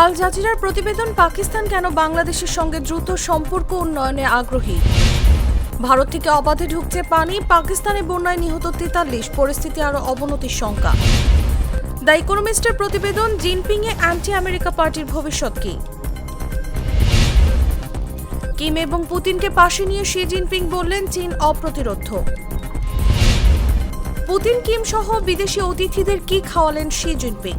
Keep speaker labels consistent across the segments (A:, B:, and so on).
A: আল জাজিরার প্রতিবেদন, পাকিস্তান কেন বাংলাদেশের সঙ্গে দ্রুত সম্পর্ক উন্নয়নে আগ্রহী। ভারত থেকে অবাধে ঢুকছে পানি, পাকিস্তানে বন্যায় নিহত 43, পরিস্থিতি আরও অবনতির শঙ্কা। দ্য ইকোনমিস্টের প্রতিবেদন, জিনপিংয়ে অ্যান্টি আমেরিকা পার্টির ভবিষ্যৎ কি। কিম এবং পুতিনকে পাশে নিয়ে শি জিনপিং বললেন, চীন অপ্রতিরোধ। পুতিন কিম সহ বিদেশি অতিথিদের কি খাওয়ালেন শি জিনপিং।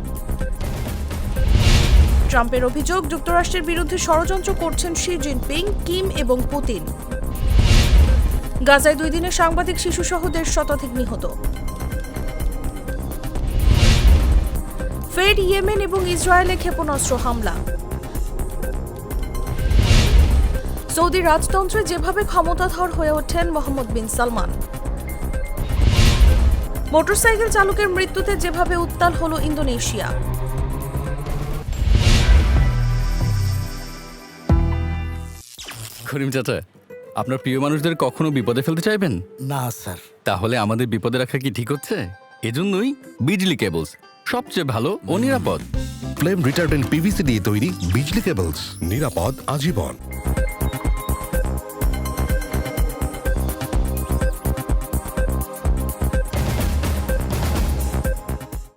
A: ট্রাম্পের অভিযোগ, যুক্তরাষ্ট্রের বিরুদ্ধে ষড়যন্ত্র করছেন শি জিনপিং, কিম এবং পুতিন। গাজায় 2 দিনে সাংবাদিক শিশুসহ 150 শতাধিক নিহত। ফের ইয়েমেন এবং ইসরায়েলে ক্ষেপণাস্ত্র হামলা। সৌদি রাজতন্ত্রে যেভাবে ক্ষমতাধর হয়ে ওঠেন মোহাম্মদ বিন সালমান। মোটরসাইকেল চালকের মৃত্যুতে যেভাবে উত্তাল হলো ইন্দোনেশিয়া।
B: করিম চাচা, আপনার প্রিয় মানুষদের কখনো বিপদে ফেলতে চাইবেন
C: না স্যার।
B: তাহলে আমাদের বিপদে রাখা কি ঠিক হচ্ছে? এজন্যই বিজলি কেবলস সবচেয়ে ভালো ও নিরাপদ।
D: ফ্লেম রিটার্ডেন্ট পিভিসি দিয়ে তৈরি বিজলি কেবলস, নিরাপদ আজীবন।